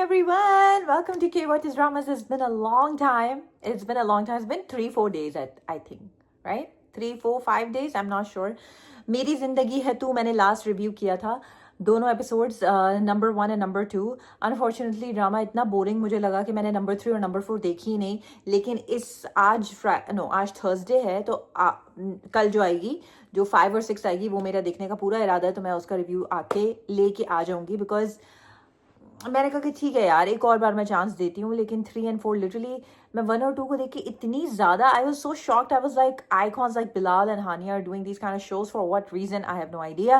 everyone. Welcome to K What is Dramas. It's been a long time. It's been a long time. It's been 3-4 days, I think. Right? 3-4-5 days. I'm not sure. मेरी जिंदगी है तू मैंने last review किया था. दोनों episodes number 1 and number 2. Unfortunately drama इतना boring मुझे लगा कि मैंने नंबर 3 और नंबर 4 देखी ही नहीं. लेकिन आज थर्सडे है तो कल जो आएगी, जो 5 और 6 आएगी, वो मेरा देखने का पूरा इरादा है. तो मैं उसका रिव्यू आके लेके आ जाऊंगी. बिकॉज मैंने कहा कि ठीक है यार, एक और बार मैं चांस देती हूँ. लेकिन 3 और 4 लिटरली मैं 1 और 2 को देख के इतनी ज़्यादा I was so shocked. I was like icons like Bilal and Hania are doing these kind of shows for what reason I have no idea.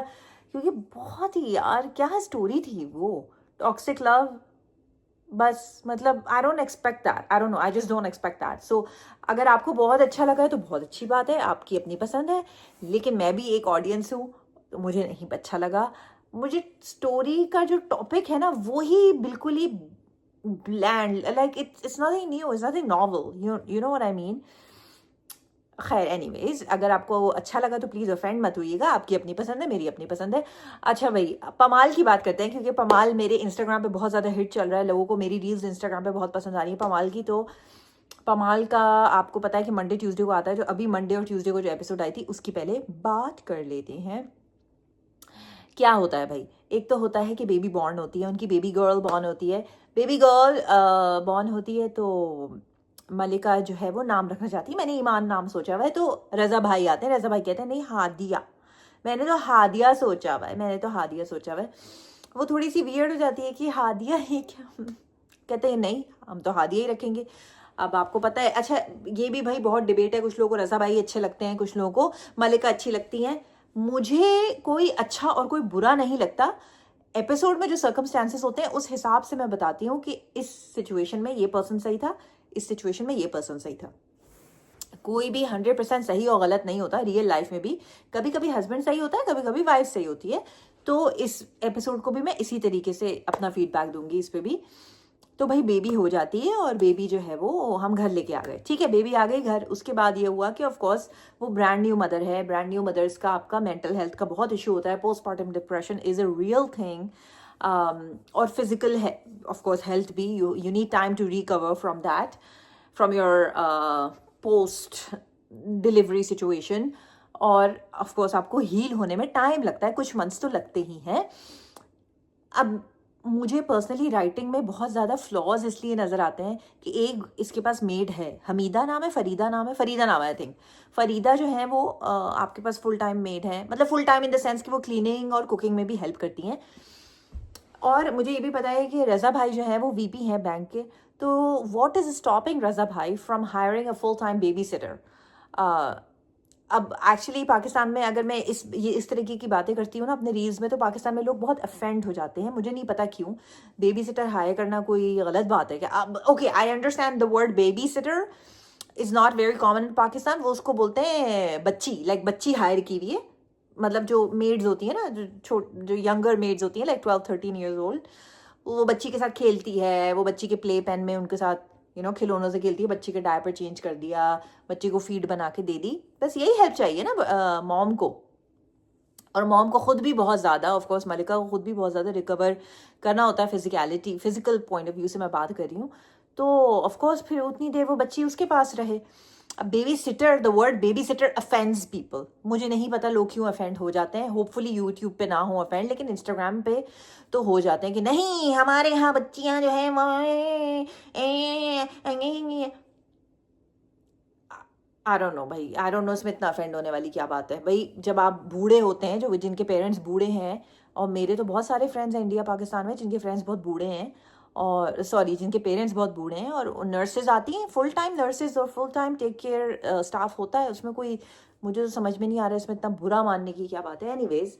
क्योंकि बहुत ही यार क्या स्टोरी थी वो. टॉक्सिक लव, बस मतलब I don't expect that. I don't know, I just don't expect that. So अगर आपको बहुत अच्छा लगा है तो बहुत अच्छी बात है, आपकी अपनी पसंद है. लेकिन मैं भी एक ऑडियंस हूँ तो मुझे नहीं अच्छा लगा. मुझे स्टोरी का जो टॉपिक है ना वो ही बिल्कुल ही bland, like it's nothing new, it's nothing novel. You know what I mean. खैर एनीवेज, अगर आपको अच्छा लगा तो प्लीज़ ऑफेंड मत होइएगा. आपकी अपनी पसंद है, मेरी अपनी पसंद है. अच्छा भाई, पमाल की बात करते हैं क्योंकि पमाल मेरे इंस्टाग्राम पे बहुत ज़्यादा हिट चल रहा है. लोगों को मेरी रील्स इंस्टाग्राम पे बहुत पसंद आ रही है पमाल की. तो पमाल का आपको पता है कि मंडे ट्यूसडे को आता है. जो अभी मंडे और ट्यूसडे को जो एपिसोड आई थी उसकी पहले बात कर लेते हैं. क्या होता है भाई, एक तो होता है कि बेबी बॉर्न होती है, उनकी बेबी गर्ल बॉर्न होती है. बेबी गर्ल बॉर्न होती है तो मलिका जो है वो नाम रखना चाहती है. मैंने ईमान नाम सोचा हुआ है. तो रज़ा भाई आते हैं. रज़ा भाई कहते हैं नहीं हादिया. मैंने तो हादिया सोचा हुआ है. वो थोड़ी सी वियर्ड हो जाती है कि हादिया ही क्या. कहते हैं नहीं, हम तो हादिया ही रखेंगे. अब आपको पता है, अच्छा ये भी भाई बहुत डिबेट है. कुछ लोगों को रज़ा भाई अच्छे लगते हैं, कुछ लोगों को मलिका अच्छी लगती हैं. मुझे कोई अच्छा और कोई बुरा नहीं लगता. एपिसोड में जो सर्कमस्टांसेस होते हैं उस हिसाब से मैं बताती हूँ कि इस सिचुएशन में ये पर्सन सही था, इस सिचुएशन में ये पर्सन सही था. कोई भी 100% सही और गलत नहीं होता रियल लाइफ में भी. कभी कभी हस्बैंड सही होता है, कभी कभी वाइफ सही होती है. तो इस एपिसोड को भी मैं इसी तरीके से अपना फीडबैक दूंगी इस पे भी. तो भाई बेबी हो जाती है और बेबी जो है वो हम घर लेके आ गए. ठीक है, बेबी आ गई घर. उसके बाद ये हुआ कि ऑफ कोर्स वो ब्रांड न्यू मदर है. ब्रांड न्यू मदर्स का आपका मेंटल हेल्थ का बहुत इशू होता है. Postpartum depression is a real thing. और फिजिकल है ऑफ कोर्स हेल्थ भी. You need time to recover from that, from your post delivery situation. और ऑफ कोर्स आपको हील होने में टाइम लगता है, कुछ मंथ्स तो लगते ही हैं. अब मुझे पर्सनली राइटिंग में बहुत ज़्यादा फ्लॉज इसलिए नज़र आते हैं कि एक इसके पास मेड है, हमीदा नाम है, फरीदा नाम है आई थिंक. फरीदा जो है वो आपके पास फुल टाइम मेड है. मतलब full time in the sense कि वो क्लीनिंग और कुकिंग में भी हेल्प करती हैं. और मुझे ये भी पता है कि रज़ा भाई जो है वो वीपी हैं बैंक के. तो व्हाट इज़ स्टॉपिंग रज़ा भाई from hiring a full time baby sitter. अब एक्चुअली पाकिस्तान में अगर मैं इस तरीके की बातें करती हूँ ना अपने रील्स में, तो पाकिस्तान में लोग बहुत अफेंड हो जाते हैं. मुझे नहीं पता क्यों. बेबी सिटर हायर करना कोई गलत बात है क्या? Okay, I understand the word baby seater is not very common in Pakistan. वो उसको बोलते हैं बच्ची, लाइक बच्ची हायर की हुई है. मतलब जो मेड्स होती है ना, जो यंगर मेड्स होती हैं लाइक 12-13 ईयर्स ओल्ड, वो बच्ची के साथ खेलती है. वो बच्ची के प्ले पेन में उनके साथ खिलौनों से खेलती है. बच्ची के डायपर चेंज कर दिया, बच्ची को फीड बना के दे दी. बस यही हेल्प चाहिए ना मॉम को. और मॉम को खुद भी बहुत ज़्यादा, ऑफ कोर्स मलिका को खुद भी बहुत ज़्यादा रिकवर करना होता है फिजिकल पॉइंट ऑफ व्यू से मैं बात कर रही हूँ. तो ऑफ कोर्स फिर उतनी देर वो बच्ची उसके पास रहे. अब baby sitter, the word baby sitter offends people. मुझे नहीं पता लोग क्यों अफेंड हो जाते हैं. होपफुली यूट्यूब पे ना हो अफेंड, लेकिन इंस्टाग्राम पे तो हो जाते हैं कि नहीं हमारे यहाँ बच्चियाँ जो है आई डोंट नो भाई, आई डोंट नो इसमें इतना अफेंड होने वाली क्या बात है भाई. जब आप बूढ़े होते हैं, जो जिनके पेरेंट्स बूढ़े हैं, और मेरे तो बहुत सारे फ्रेंड्स हैं इंडिया पाकिस्तान में जिनके फ्रेंड्स बहुत बूढ़े हैं, और सॉरी जिनके पेरेंट्स बहुत बूढ़े हैं, और नर्सेज आती हैं, फुल टाइम नर्सेज और full time take care staff होता है. उसमें कोई मुझे तो समझ में नहीं आ रहा है इसमें इतना बुरा मानने की क्या बात है. एनीवेज,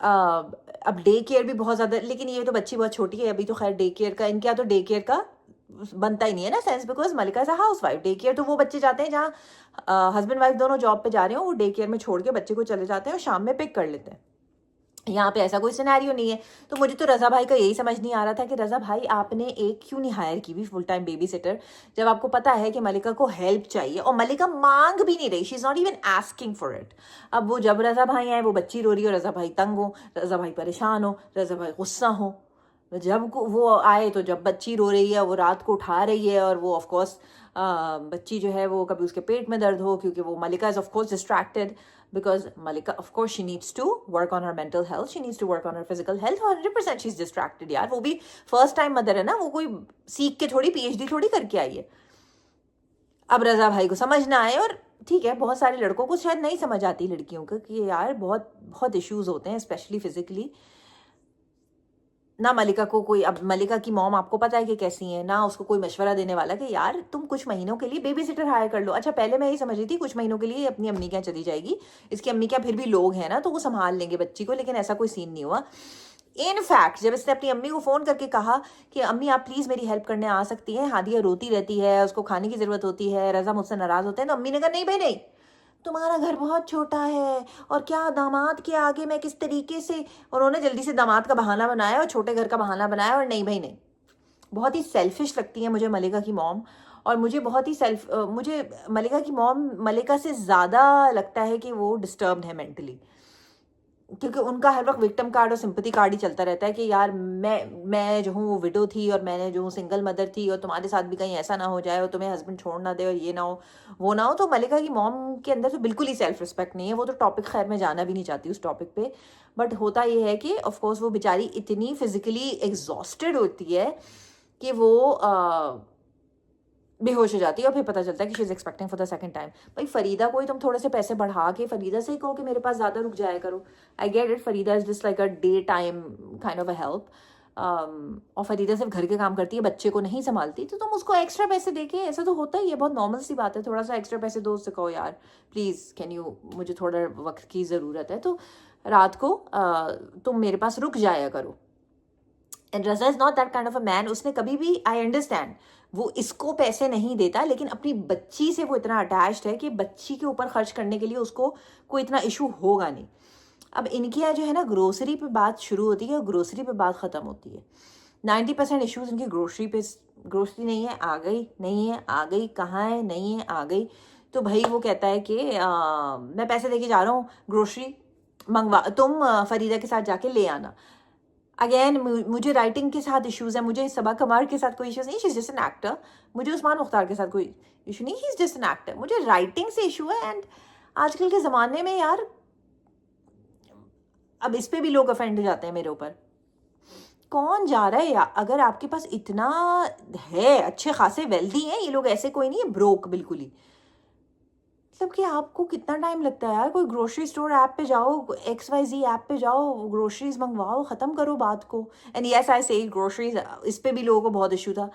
अब डे केयर भी बहुत ज़्यादा, लेकिन ये तो बच्ची बहुत छोटी है अभी. तो खैर डे केयर का इनके यहाँ तो डे केयर का बनता ही नहीं है ना sense, because Malika is a housewife. Day care तो वो बच्चे जाते हैं जहाँ हस्बैंड वाइफ दोनों जॉब पे जा रहे हो, वो डे केयर में छोड़ के बच्चे को चले जाते हैं और शाम में पिक कर लेते हैं. यहाँ पे ऐसा कोई सिनेरियो नहीं है. तो मुझे तो रज़ा भाई का यही समझ नहीं आ रहा था कि रज़ा भाई आपने एक क्यों नहीं हायर की भी फुल टाइम बेबी सिटर, जब आपको पता है कि मलिका को हेल्प चाहिए. और मलिका मांग भी नहीं रही, she is not even asking for it. अब वो जब रज़ा भाई आए, वो बच्ची रो रही हो, रज़ा भाई तंग हो, रज़ा भाई परेशान हो, रज़ा भाई गुस्सा हो. वो आए तो जब बच्ची रो रही है वो रात को उठा रही है, और वो ऑफकोर्स बच्ची जो है वो कभी उसके पेट में दर्द हो, क्योंकि वो Malika is of course distracted, because Malika of course she needs to work on her mental health, she needs to work on her physical health, 100% she is distracted यार। वो भी फर्स्ट टाइम मदर है ना, वो कोई सीख के थोड़ी PhD थोड़ी करके आई है। अब रजा भाई को समझ ना आए, और ठीक है बहुत सारे लड़कों को शायद नहीं समझ आती लड़कियों को कि यार बहुत बहुत इश्यूज होते हैं स्पेशली फिजिकली ना। मलिका को कोई, अब मलिका की मॉम आपको पता है कि कैसी है ना, उसको कोई मशवरा देने वाला कि यार तुम कुछ महीनों के लिए बेबी सिटर हायर कर लो। अच्छा पहले मैं यही समझ रही थी कुछ महीनों के लिए अपनी अम्मी क्या चली जाएगी, इसकी अम्मी क्या फिर भी लोग हैं ना तो वो संभाल लेंगे बच्ची को, लेकिन ऐसा कोई सीन नहीं हुआ। इनफैक्ट जब इसने अपनी अम्मी को फोन करके कहा कि अम्मी आप प्लीज मेरी हेल्प करने आ सकती हैं, हादिया रोती रहती है, उसको खाने की जरूरत होती है, रजा मुझसे नाराज होते हैं, तो अम्मी ने कहा नहीं भाई नहीं, तुम्हारा घर बहुत छोटा है और क्या दामाद के आगे मैं किस तरीके से, उन्होंने जल्दी से दामाद का बहाना बनाया और छोटे घर का बहाना बनाया, और नहीं भाई नहीं। बहुत ही सेल्फिश लगती है मुझे मलिका की मॉम, और मुझे बहुत ही मुझे मलिका की मॉम मलिका से ज़्यादा लगता है कि वो डिस्टर्ब्ड है मेंटली, क्योंकि उनका हर वक्त विक्टिम कार्ड और सिंपैथी कार्ड ही चलता रहता है कि यार मैं जो हूँ वो विडो थी और मैंने जो हूँ सिंगल मदर थी, और तुम्हारे साथ भी कहीं ऐसा ना हो जाए और तुम्हें हस्बैंड छोड़ ना दे और ये ना हो वो ना हो। तो मलिका की मॉम के अंदर तो बिल्कुल ही सेल्फ रिस्पेक्ट नहीं है, वो तो टॉपिक खैर मैं जाना भी नहीं चाहती उस टॉपिक पे। बट होता ये है कि ऑफकोर्स वो बेचारी इतनी फिजिकली एग्जॉस्टेड होती है कि वो बेहोश हो जाती है, और फिर पता चलता है कि she is expecting for the second time. भाई फरीदा को ही तुम थोड़े से पैसे बढ़ा के फरीदा से ही कहो कि मेरे पास ज़्यादा रुक जाया करो। I get it, Farida is just like a day time kind of a help, और फरीदा सिर्फ घर के काम करती है, बच्चे को नहीं संभालती, तो तुम उसको एक्स्ट्रा पैसे देके, ऐसा तो होता ही है, बहुत नॉर्मल सी बात है, थोड़ा सा एक्स्ट्रा पैसे दो, उससे कहो यार प्लीज़ कैन यू, मुझे थोड़ा वक्त की ज़रूरत है, तो रात को तुम मेरे पास रुक जाया करो। And Raza is not that kind of a man, उसने कभी भी, आई अंडरस्टैंड वो इसको पैसे नहीं देता, लेकिन अपनी बच्ची से वो इतना अटैच्ड है कि बच्ची के ऊपर खर्च करने के लिए उसको कोई इतना इशू होगा नहीं। अब इनकी यहाँ जो है ना ग्रोसरी पे बात शुरू होती है और ग्रोसरी पे बात ख़त्म होती है। 90% इश्यूज इनकी ग्रोसरी पे, ग्रोसरी नहीं है आ गई, नहीं है आ गई, कहाँ है नहीं है आ गई। तो भाई वो कहता है कि मैं पैसे देके जा रहा हूँ, ग्रोसरी मंगवा, तुम फरीदा के साथ जाके ले आना। अगेन मुझे राइटिंग के साथ इश्यूज है, मुझे सबा कमार के साथ कोई इश्यूज नहीं, she is just an actor. मुझे उस्मान मुख्तार के साथ कोई इशू नहीं, he is just an actor. मुझे राइटिंग से इशू है, एंड आजकल के ज़माने में यार अब इस पे भी लोग ऑफेंड हो जाते हैं मेरे ऊपर। कौन जा रहा है यार, अगर आपके पास इतना है, अच्छे खासे वेल्दी हैं ये लोग, ऐसे कोई नहीं है ब्रोक बिल्कुल ही, मतलब कि आपको कितना टाइम लगता है यार, कोई ग्रोसरी स्टोर ऐप पे जाओ, XYZ ऐप पे जाओ, ग्रोसरीज मंगवाओ, ख़त्म करो बात को। एंड यस आई से ग्रोसरीज, इस पे भी लोगों को बहुत इशू था,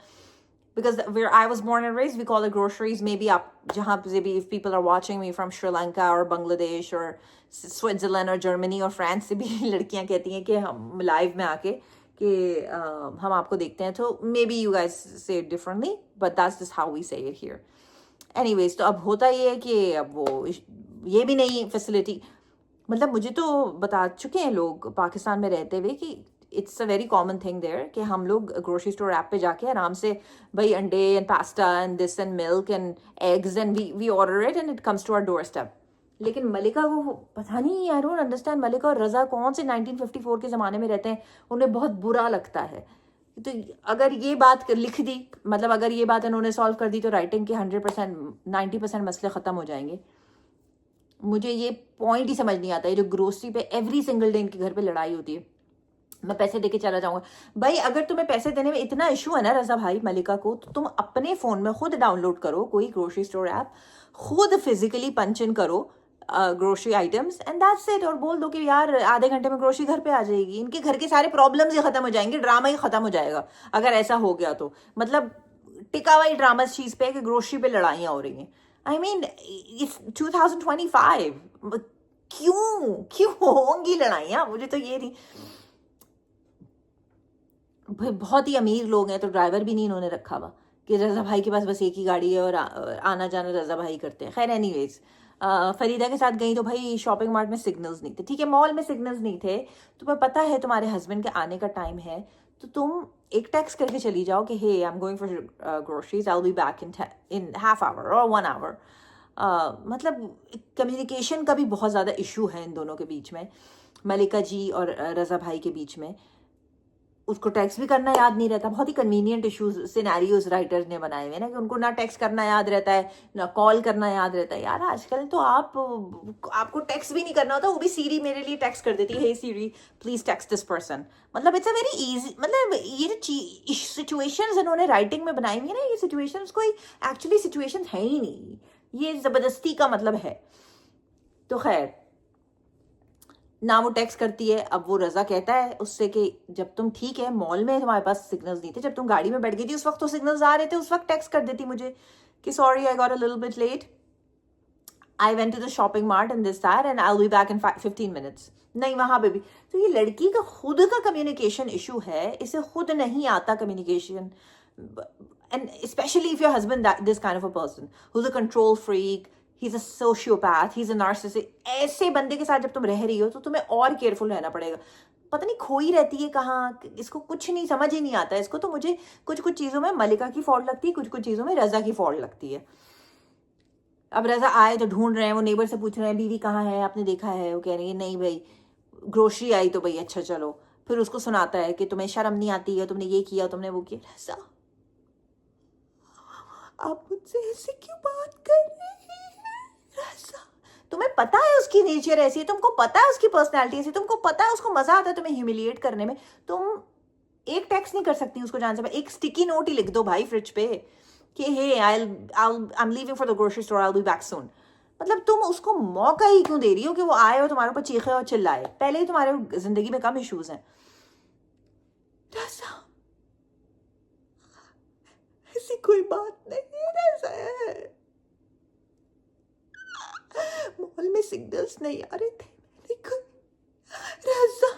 because where I was born and raised, we call it groceries. Maybe आप जहाँ पे भी, if people are watching me from Sri Lanka or Bangladesh or Switzerland or Germany or France से भी लड़कियाँ कहती हैं कि हम लाइव में आके कि हम आपको देखते हैं, तो maybe you guys say it differently, but that's just how we say it here. Anyways, तो अब होता ये है कि अब वो ये भी नहीं फैसिलिटी, मतलब मुझे तो बता चुके हैं लोग पाकिस्तान में रहते हुए कि it's a very common thing there कि हम लोग ग्रोसरी स्टोर ऐप पे जाके आराम से भाई अंडे and pasta and this and milk and eggs and we order it and it comes to our doorstep. लेकिन मलिका को पता नहीं, आई डोंट अंडरस्टैंड, मलिका और रजा कौन से 1954 के ज़माने में रहते हैं, उन्हें बहुत बुरा लगता है। तो अगर ये बात लिख दी, मतलब अगर ये बात इन्होंने सॉल्व कर दी, तो राइटिंग के 100% 90% मसले ख़त्म हो जाएंगे। मुझे ये पॉइंट ही समझ नहीं आता है, जो ग्रोसरी पे एवरी सिंगल डे इनके घर पे लड़ाई होती है, मैं पैसे देके चला जाऊंगा। भाई अगर तुम्हें पैसे देने में इतना इशू है ना रजा भाई मलिका को, तो तुम अपने फोन में खुद डाउनलोड करो कोई ग्रोसरी स्टोर ऐप, खुद फिजिकली पंच इन करो grocery items and that's it, और बोल दो कि यार आधे घंटे में ग्रोसरी घर पे आ जाएगी। इनके घर के सारे प्रॉब्लम्स ही खत्म हो जाएंगे, ड्रामा ही खत्म हो जाएगा अगर ऐसा हो गया तो। मतलब टिका हुआ ही ड्रामा इस चीज पे कि ग्रोसरी पे लड़ाइयाँ हो रही हैं। आई मीन इट्स 2025, क्यों क्यों होंगी लड़ाइयाँ, मुझे तो ये नहीं। बहुत ही अमीर लोग हैं तो ड्राइवर भी नहीं इन्होंने रखा हुआ कि रजा भाई के पास बस एक ही गाड़ी है और आना जाना रजा भाई करते हैं। खैर एनीवेज, फरीदा के साथ गई तो भाई शॉपिंग मार्ट में सिग्नल्स नहीं थे, ठीक है मॉल में सिग्नल्स नहीं थे, तुम्हें पता है तुम्हारे हस्बैंड के आने का टाइम है, तो तुम एक टेक्स्ट करके चली जाओ कि hey I am going for groceries, I will be back in half hour और 1 आवर। मतलब कम्युनिकेशन का भी बहुत ज़्यादा इशू है इन दोनों के बीच में, मलिका जी और रजा भाई के बीच में। उसको टेक्स्ट भी करना याद नहीं रहता। बहुत ही कन्वीनियंट इश्यूज सिनेरियोज राइटर्स ने बनाए हुए हैं ना, कि उनको ना टेक्स्ट करना याद रहता है ना कॉल करना याद रहता है। यार आजकल तो आपको टेक्स्ट भी नहीं करना होता, वो भी सीरी मेरे लिए टेक्स्ट कर देती है, हे सीरी प्लीज टेक्स्ट दिस पर्सन। मतलब इट्स अ वेरी इजी, मतलब ये जो सिचुएशंस इन्होंने राइटिंग में बनाई हुई है ना, ये सिचुएशंस कोई एक्चुअली सिचुएशंस है ही नहीं, ये जबरदस्ती का मतलब है। तो खैर ना वो टेक्स्ट करती है। अब वो रजा कहता है उससे कि जब तुम ठीक है मॉल में तुम्हारे पास सिग्नल्स नहीं थे, जब तुम गाड़ी में बैठ गई थी उस वक्त तो सिग्नल्स आ रहे थे, उस वक्त टेक्स्ट कर देती मुझे कि sorry I got a little bit late, I went to the shopping mart and this that and I will be back in 15 minutes. नहीं, वहां पे भी तो ये लड़की का खुद का कम्युनिकेशन इशू है, इसे खुद नहीं आता communication. And specially if your husband this kind of a person who is a control freak, he is a sociopath, he is a narcissist, ऐसे बंदे के साथ जब तुम रह रही हो तो तुम्हें और केयरफुल रहना पड़ेगा। पता नहीं खोई रहती है कहाँ, इसको कुछ नहीं समझ ही नहीं आता इसको। तो मुझे कुछ कुछ चीजों में मलिका की फॉल्ट लगती है, कुछ कुछ चीजों में रजा की फॉल्ट लगती है। अब रजा आए तो ढूंढ रहे हैं, वो नेबर से पूछ रहे हैं बीवी कहाँ है, आपने देखा है? वो कह रही है नहीं भाई, ग्रोसरी आई तो भाई अच्छा चलो। फिर उसको सुनाता है कि तुम्हें शर्म नहीं आती है, तुमने ये किया, तुमने वो किया। रजा आप मुझसे ऐसे क्यों बात कर रहे हैं रजा? तुम्हें पता है उसकी नेचर ऐसी है, तुमको पता है उसकी पर्सनैलिटी ऐसी, तुमको पता है उसको मजा आता है तुम्हें ह्यूमिलिएट करने में। तुम एक टेक्स्ट नहीं कर सकती उसको जान से, एक स्टिकी नोट ही लिख दो भाई फ्रिज पे कि hey I am leaving for the grocery store, I will be back soon. मतलब तुम उसको मौका ही क्यों दे रही हो कि वो आए और तुम्हारे ऊपर चीखे और चिल्लाए? पहले ही तुम्हारे जिंदगी में कम इश्यूज हैं। ऐसी कोई बात नहीं है, मॉल में सिग्नल्स नहीं आ रहे थे, रजा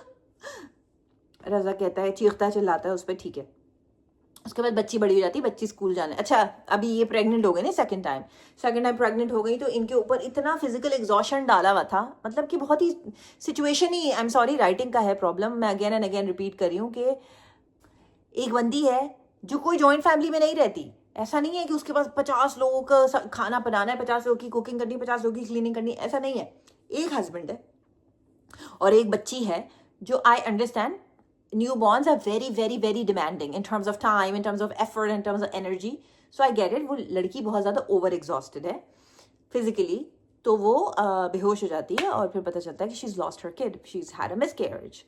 रजा कहता है, चीखता चिल्लाता है उस पर, ठीक है। उसके बाद बच्ची बड़ी हो जाती है, बच्ची स्कूल जाने, अच्छा अभी ये प्रेग्नेंट हो गई ना, सेकंड टाइम प्रेग्नेंट हो गई, तो इनके ऊपर इतना फिजिकल एग्जॉशन डाला हुआ था, मतलब कि बहुत ही सिचुएशन ही, आई एम सॉरी राइटिंग का है प्रॉब्लम, मैं अगेन एंड अगेन रिपीट कर रही हूँ कि एक बंदी है जो कोई जॉइंट फैमिली में नहीं रहती। ऐसा नहीं है कि उसके पास 50 लोगों का खाना बनाना है, 50 लोगों की कुकिंग करनी, 50 लोगों की क्लीनिंग करनी, ऐसा नहीं है। एक हस्बैंड है और एक बच्ची है, जो I understand newborns are very very very demanding in terms of time, in terms of effort, in terms of energy, so I get it। वो लड़की बहुत ज़्यादा ओवर एग्जॉस्टेड है फिजिकली, तो वो बेहोश हो जाती है और फिर पता चलता है कि she is lost her kid, she is had a miscarriage.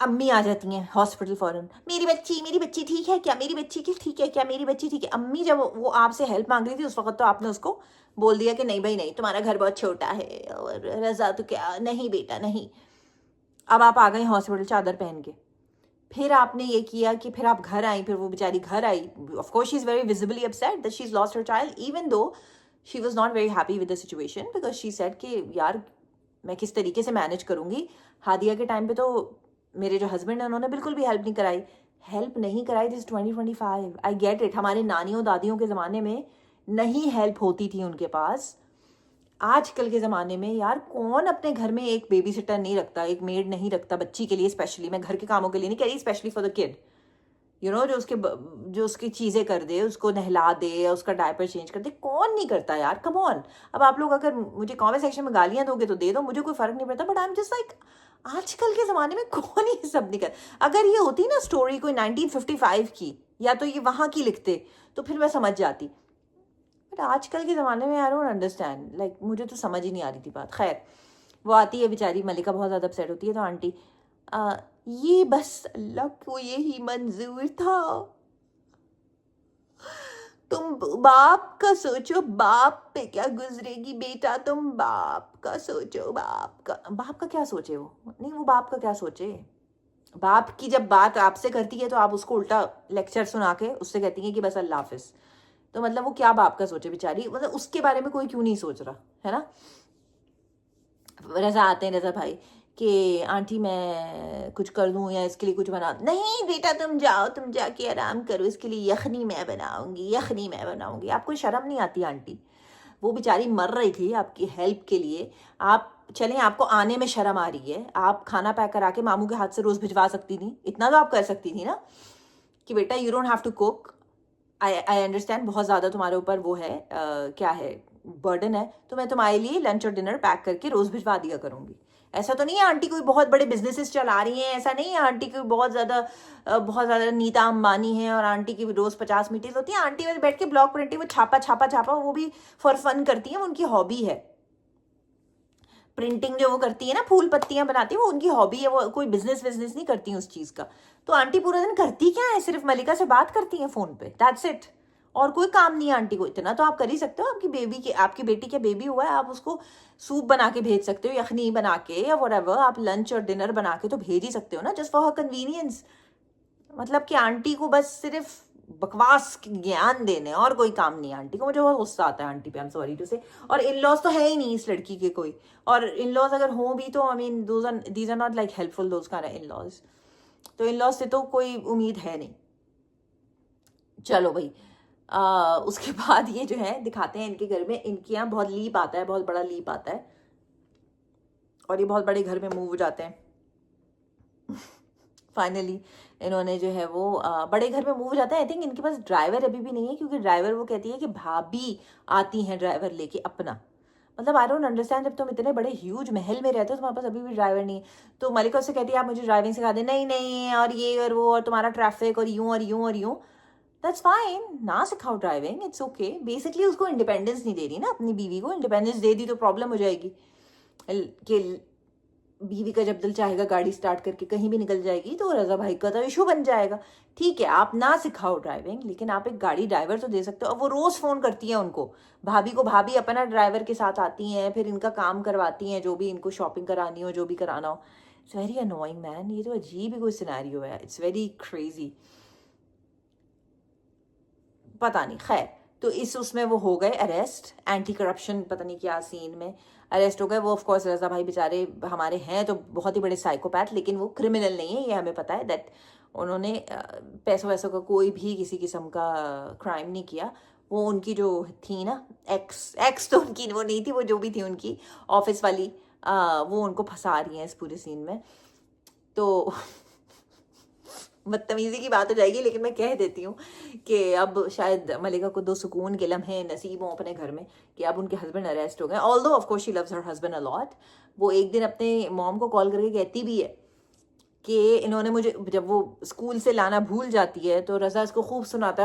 अम्मी आ जाती हैं हॉस्पिटल फौरन, मेरी बच्ची ठीक है क्या, मेरी बच्ची की ठीक है क्या, मेरी बच्ची ठीक है। अम्मी जब वो आपसे हेल्प मांग रही थी उस वक्त तो आपने उसको बोल दिया कि नहीं भाई नहीं, तुम्हारा घर बहुत छोटा है, और रजा तो क्या, नहीं बेटा नहीं। अब आप आ गई हॉस्पिटल चादर पहन के, फिर आपने ये किया कि फिर आप घर आई, फिर वो बेचारी घर आई, of course she is very visibly upset that she is lost her child, even though she was not very happy with the situation, because she said कि यार मैं किस तरीके से मैनेज करूंगी। हादिया के टाइम पे तो मेरे जो हस्बैंड है उन्होंने बिल्कुल भी हेल्प नहीं कराई। दिस 2025, आई गेट इट, हमारे नानियों दादियों के ज़माने में नहीं हेल्प होती थी उनके पास। आजकल के ज़माने में यार कौन अपने घर में एक बेबी सिटर नहीं रखता, एक मेड नहीं रखता बच्ची के लिए, स्पेशली मैं घर के कामों के लिए नहीं कह रही, specially for the kid, you know, जो उसकी चीज़ें कर दे, उसको नहला दे, उसका डायपर चेंज कर दे, कौन नहीं करता यार, कम ऑन। अब आप लोग अगर मुझे कमेंट सेक्शन में गालियां दोगे तो दे दो, मुझे कोई फर्क नहीं पड़ता, but I am just like आजकल के ज़माने में कौन ये सब नहीं कर। अगर ये होती ना स्टोरी कोई 1955 की, या तो ये वहाँ की लिखते तो फिर मैं समझ जाती, बट आजकल के ज़माने में आई डोंट अंडरस्टैंड, लाइक मुझे तो समझ ही नहीं आ रही थी बात। खैर वो आती है बेचारी, मलिका बहुत ज़्यादा अपसेट होती है, तो आंटी ये बस अल्लाह को यही मंजूर था, तुम बाप का सोचो, बाप पे क्या गुजरेगी बेटा, तुम बाप का सोचो, बाप का क्या सोचे वो, नहीं वो बाप का क्या सोचे। बाप की जब बात आपसे करती है तो आप उसको उल्टा लेक्चर सुना के उससे कहती हैं कि बस अल्लाह हाफिज, तो मतलब वो क्या बाप का सोचे बेचारी, मतलब उसके बारे में कोई क्यों नहीं सोच रहा है ना। रजा आते हैं रजा भाई कि आंटी मैं कुछ कर दूं या इसके लिए कुछ बना, नहीं बेटा तुम जाओ, तुम जाके आराम करो, इसके लिए यखनी मैं बनाऊंगी। आपको शर्म नहीं आती आंटी? वो बेचारी मर रही थी आपकी हेल्प के लिए, आप चलें आपको आने में शर्म आ रही है, आप खाना पैक करा के मामू के हाथ से रोज भिजवा सकती थी, इतना तो आप कर सकती थी ना कि बेटा you don't have to cook, I understand बहुत ज़्यादा तुम्हारे ऊपर वो है क्या है बर्डन है, तो मैं तुम्हारे लिए लंच और डिनर पैक करके रोज़ भिजवा दिया करूँगी, ऐसा तो नहीं है आंटी कोई बहुत बड़े बिजनेसेस चला रही हैं, ऐसा नहीं है आंटी कोई बहुत ज्यादा नीता अंबानी है और आंटी की रोज 50 मीटिंग होती है। आंटी बस बैठ के ब्लॉग प्रिंटिंग वो छापा छापा छापा वो भी फॉर फन करती है, वो उनकी हॉबी है। प्रिंटिंग जो वो करती है ना, फूल पत्तियां बनाती है, वो उनकी हॉबी है, वो कोई बिजनेस नहीं करती उस चीज का। तो आंटी पूरा दिन करती क्या है, सिर्फ मलिका से बात करती है फोन पे, दैट्स इट। और कोई काम नहीं है आंटी को। इतना तो आप कर ही सकते हो, आपकी बेटी के बेबी हुआ है, आप उसको सूप बना के भेज सकते हो, यखनी बना के या व्हाटएवर, आप लंच और डिनर बना के तो भेज ही सकते हो ना, जस्ट फॉर हर कन्वीनियंस। मतलब कि आंटी को बस सिर्फ बकवास ज्ञान देने और कोई काम नहीं है आंटी को। मुझे बहुत गुस्सा आता है आंटी पे, आई एम सॉरी टू से। और इन लॉज तो है ही नहीं इस लड़की के कोई, और इन लॉज अगर हों भी तो I mean these are not like helpful, those का इन लॉज। तो इन लॉज से तो कोई उम्मीद है नहीं। चलो भाई, उसके बाद ये जो है दिखाते हैं इनके घर में, इनके यहाँ बहुत लीप आता है, बहुत बड़ा लीप आता है और ये बहुत बड़े घर में मूव हो जाते हैं। फाइनली इन्होंने जो है वो बड़े घर में मूव हो जाता है। आई थिंक इनके पास ड्राइवर अभी भी नहीं है, क्योंकि ड्राइवर वो कहती है कि भाभी आती हैं ड्राइवर लेके अपना। मतलब आई डोंट अंडरस्टैंड, जब तुम इतने बड़े ह्यूज महल में रहते हो तुम्हारे पास अभी भी ड्राइवर नहीं है। तो मलिका उससे कहती है आप मुझे ड्राइविंग सिखा दे, नहीं नहीं और ये और वो और तुम्हारा ट्रैफिक और यूं और यूं और यूं। दैट्स फाइन, ना सिखाओ ड्राइविंग, इट्स ओके। बेसिकली उसको इंडिपेंडेंस नहीं दे रही ना, अपनी बीवी को इंडिपेंडेंस दे दी तो प्रॉब्लम हो जाएगी कि बीवी का जब दिल चाहेगा गाड़ी स्टार्ट करके कहीं भी निकल जाएगी, तो रजा भाई का तो इशू बन जाएगा। ठीक है आप ना सिखाओ ड्राइविंग, लेकिन आप एक गाड़ी ड्राइवर तो दे सकते हो। और वो रोज फोन करती है उनको, भाभी को, भाभी अपना ड्राइवर के साथ आती हैं, फिर इनका काम करवाती हैं, जो भी इनको शॉपिंग करानी हो, जो भी कराना हो। इट्स वेरी अनोइंग मैन, ये तो अजीब ही कोई सिनेरियो है, इट्स वेरी क्रेजी, पता नहीं। खैर, तो उसमें वो हो गए अरेस्ट, एंटी करप्शन पता नहीं क्या सीन में अरेस्ट हो गए वो। ऑफ कोर्स रजा भाई बेचारे हमारे हैं तो बहुत ही बड़े साइकोपैथ, लेकिन वो क्रिमिनल नहीं है, ये हमें पता है दैट उन्होंने पैसों वैसों का कोई भी किसी किस्म का क्राइम नहीं किया। वो उनकी जो थी ना एक्स तो उनकी वो नहीं थी, वो जो भी थी उनकी ऑफिस वाली, वो उनको फंसा रही हैं इस पूरे सीन में। तो बदतमीजी की बात हो जाएगी, लेकिन मैं कह देती हूँ कि अब शायद मलिका को 2 सुकून के लम्हे नसीब हों अपने घर में, कि अब उनके हस्बैंड अरेस्ट हो गए। Although of course she loves her husband a lot. वो एक दिन अपने मॉम को कॉल करके कहती भी है कि इन्होंने मुझे, जब वो स्कूल से लाना भूल जाती है तो रजा इसको खूब सुनाता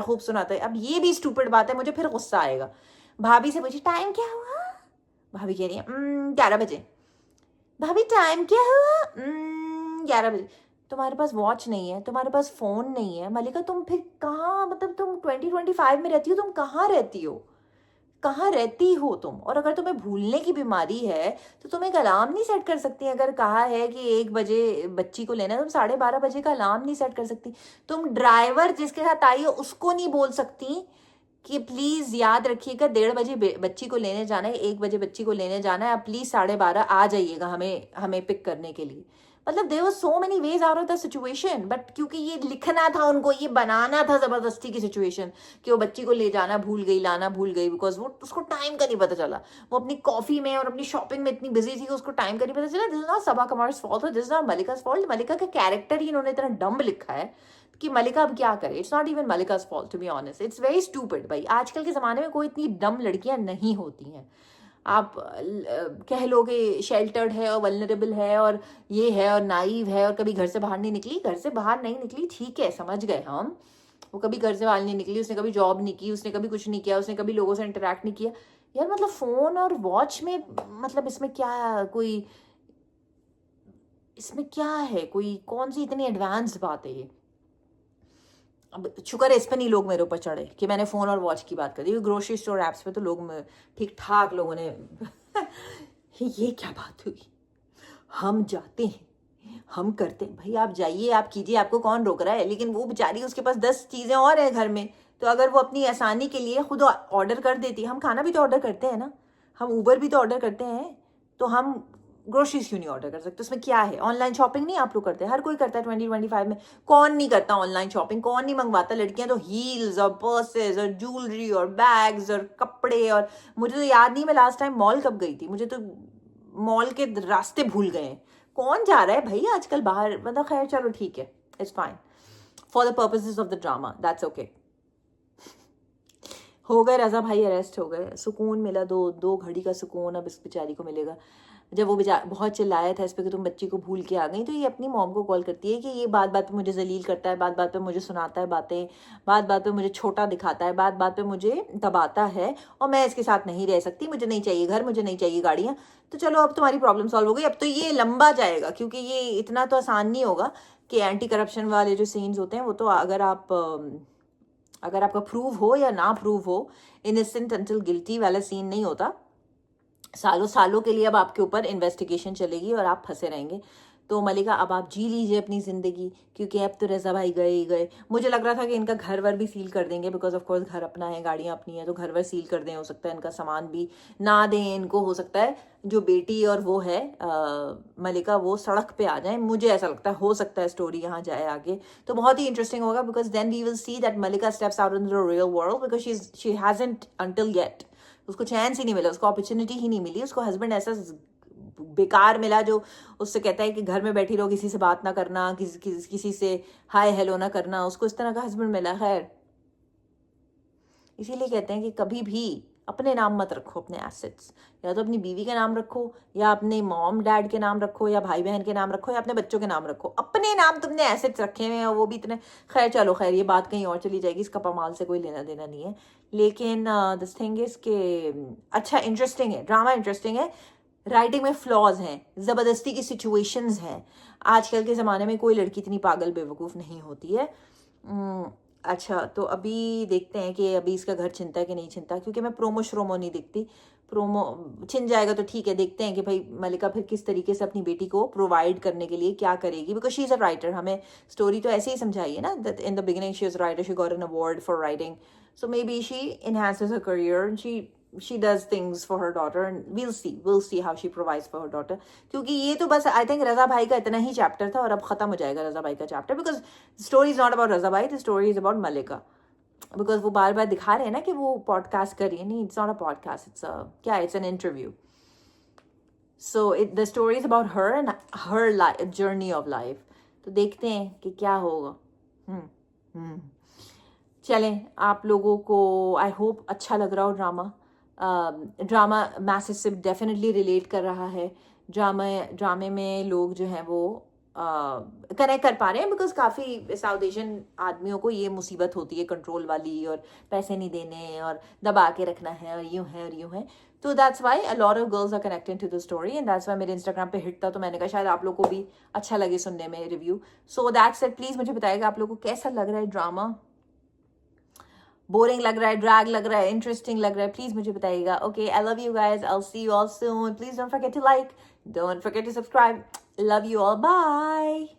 है। अब ये भी स्टूपिड बात है, मुझे फिर गुस्सा आएगा। भाभी से पूछी टाइम क्या हुआ, भाभी कह रही है 11 बजे। भाभी टाइम क्या हुआ, 11 बजे। तुम्हारे पास वॉच नहीं है, तुम्हारे पास फोन नहीं है, मलिका तुम फिर कहाँ, मतलब तुम 2025 में रहती हो, तुम कहाँ रहती हो, कहाँ रहती हो तुम? और अगर तुम्हें भूलने की बीमारी है तो तुम एक अलार्म नहीं सेट कर सकती? अगर कहा है कि 1 बजे बच्ची को लेना है, तुम 12:30 बजे का अलार्म नहीं सेट कर सकती? तुम ड्राइवर जिसके साथ आई हो उसको नहीं बोल सकती कि प्लीज याद रखिएगा 1:30 बजे बच्ची को लेने जाना है, 1 बजे बच्ची को लेने जाना है, आप प्लीज 12:30 आ जाइएगा हमें पिक करने के लिए? मतलब there were so many ways out of the situation, but क्योंकि ये लिखना था उनको, ये बनाना था जबरदस्ती की सिचुएशन कि वो बच्ची को ले जाना भूल गई, लाना भूल गई, बिकॉज वो उसको टाइम का नहीं पता चला। वो अपनी कॉफी में और अपनी शॉपिंग में इतनी बिजी थी कि उसको टाइम का नहीं पता चला। This is not Saba Qamar's fault, this is not Malika's fault. Malika का कैरेक्टर ही इन्होंने इतना डम्ब लिखा है कि मलिका अब क्या करे। It's not even Malika's fault to be honest, it's very stupid. भाई आजकल के ज़माने में कोई इतनी डम लड़कियां नहीं होती हैं। आप कह लो कि शेल्टर्ड है और वल्नरेबल है और ये है और नाइव है और कभी घर से बाहर नहीं निकली, घर से बाहर नहीं निकली, ठीक है समझ गए हम। वो कभी घर से बाहर नहीं निकली, उसने कभी जॉब नहीं की, उसने कभी कुछ नहीं किया, उसने कभी लोगों से इंटरेक्ट नहीं किया। यार मतलब फोन और वॉच में, मतलब इसमें क्या कोई, इसमें क्या है, कोई कौन सी इतनी एडवांस बात है ये? अब शुक्र है इस पर नहीं लोग मेरे ऊपर चढ़े कि मैंने फोन और वॉच की बात कर दी। ग्रोसरी स्टोर एप्स पे तो लोग ठीक ठाक लोगों ने ये क्या बात हुई, हम जाते हैं, हम करते हैं। भाई आप जाइए, आप कीजिए, आपको कौन रोक रहा है? लेकिन वो बेचारी, उसके पास 10 चीजें और है घर में, तो अगर वो अपनी आसानी के लिए खुद ऑर्डर कर देती, हम खाना भी तो ऑर्डर करते हैं ना, हम ऊबर भी तो ऑर्डर करते हैं, तो हम ग्रोसरीज क्यों नहीं ऑर्डर कर सकते? उसमें क्या है? ऑनलाइन शॉपिंग नहीं आप लोग करते? हर कोई करता है 2025 में। कौन नहीं करता ऑनलाइन शॉपिंग? कौन नहीं मंगवाता? लड़कियां तो हील्स और पर्सेस और ज्वेलरी और बैग्स और कपड़े, और मुझे तो याद नहीं मैं लास्ट टाइम मॉल कब गई थी, मुझे तो मॉल के रास्ते भूल गए हैं। कौन जा रहा है भाई आजकल बाहर? मतलब खैर चलो ठीक है, it's fine for the purposes of the drama, that's okay. हो गए रजा भाई अरेस्ट हो गए, सुकून मिला, दो घड़ी का सुकून अब इस बेचारी को मिलेगा। जब वो बहुत चिल्लाया था इस पर कि तुम बच्ची को भूल के आ गई, तो ये अपनी मॉम को कॉल करती है कि ये बात बात पे मुझे जलील करता है, बात बात पे मुझे सुनाता है बातें, बात बात पे मुझे छोटा दिखाता है, बात बात पे मुझे दबाता है, और मैं इसके साथ नहीं रह सकती, मुझे नहीं चाहिए घर, मुझे नहीं चाहिए गाड़ियाँ। तो चलो अब तुम्हारी प्रॉब्लम सॉल्व हो गई, अब तो ये लंबा जाएगा, क्योंकि ये इतना तो आसान नहीं होगा कि एंटी करप्शन वाले जो सीन्स होते हैं वो तो अगर आपका प्रूव हो या ना प्रूव हो, इनोसेंट अंटिल गिल्टी वाला सीन नहीं होता। सालों सालों के लिए अब आपके ऊपर इन्वेस्टिगेशन चलेगी और आप फंसे रहेंगे। तो मलिका अब आप जी लीजिए अपनी ज़िंदगी, क्योंकि अब तो रज़ा भाई गए ही गए। मुझे लग रहा था कि इनका घर वर भी सील कर देंगे, बिकॉज ऑफ कोर्स घर अपना है, गाड़ियाँ अपनी है, तो घर वर सील कर दें, हो सकता है इनका सामान भी ना दें इनको, हो सकता है जो बेटी और वो है मलिका वो सड़क पे आ जाए, मुझे ऐसा लगता है, हो सकता है स्टोरी यहाँ जाए आगे। तो बहुत ही इंटरेस्टिंग होगा, because then we will see that Malika steps out in the real world, because she hasn't until yet, उसको चैन ही नहीं मिला, उसको अपॉर्चुनिटी ही नहीं मिली, उसको हस्बैंड ऐसा बेकार मिला जो उससे कहता है कि घर में बैठी रहो, किसी से बात ना करना, किसी से हाय हेलो ना करना, उसको इस तरह का हस्बैंड मिला। खैर, इसीलिए कहते हैं कि कभी भी अपने नाम मत रखो अपने एसेट्स, या तो अपनी बीवी के नाम रखो, या अपने मॉम डैड के नाम रखो, या भाई बहन के नाम रखो, या अपने बच्चों के नाम रखो। अपने नाम तुमने एसेट्स रखे हुए हैं, वो भी इतने, खैर चलो खैर ये बात कहीं और चली जाएगी, इसका पमाल से कोई लेना देना नहीं है। लेकिन दिस थिंग इज के अच्छा इंटरेस्टिंग है, ड्रामा इंटरेस्टिंग है, राइटिंग में फ्लॉज हैं, ज़बरदस्ती की सिचुएशंस हैं। आजकल के ज़माने में कोई लड़की इतनी पागल बेवकूफ़ नहीं होती है। अच्छा, तो अभी देखते हैं कि अभी इसका घर छिनता है कि नहीं छिनता, क्योंकि मैं प्रोमो श्रोमो नहीं देखती। प्रोमो छिन जाएगा तो ठीक है, देखते हैं कि भाई मलिका फिर किस तरीके से अपनी बेटी को प्रोवाइड करने के लिए क्या करेगी, because she is a writer. हमें स्टोरी तो ऐसे ही समझाई है ना, that in the beginning she is writer, she got an award for writing, so maybe she enhances her career and she does things for her daughter, and we'll see how she provides for her daughter. क्योंकि ये तो बस I think रज़ा भाई का इतना ही chapter था और अब खत्म हो जाएगा रज़ा भाई का chapter, because story is not about Raza भाई, the story is about Malika. Because वो बार बार दिखा रहे हैं ना कि वो पॉडकास्ट कर रही है, नहीं it's not a podcast, it's an interview. So the story is about her and her journey of life. तो देखते हैं कि क्या होगा। चलें, आप लोगों को आई होप अच्छा लग रहा हो ड्रामा मैसेज से डेफिनेटली रिलेट कर रहा है। ड्रामे में लोग जो हैं वो कनेक्ट कर पा रहे हैं, बिकॉज काफ़ी साउथ एशियन आदमियों को ये मुसीबत होती है कंट्रोल वाली, और पैसे नहीं देने और दबा के रखना है और यूं है और यूं है। तो that's why a lot of girls are connected to the story, and that's why मेरे इंस्टाग्राम पे हिट था, तो मैंने कहा शायद आप लोग को भी अच्छा लगे सुनने में review. So that's it, please मुझे बताइएगा आप लोग को कैसा लग रहा है ड्रामा, बोरिंग लग रहा है, ड्रैग लग रहा है, इंटरेस्टिंग लग रहा है, प्लीज मुझे बताइएगा। Okay, I love you guys, I will see you all soon, please don't forget to like, don't forget to subscribe, love you all, bye.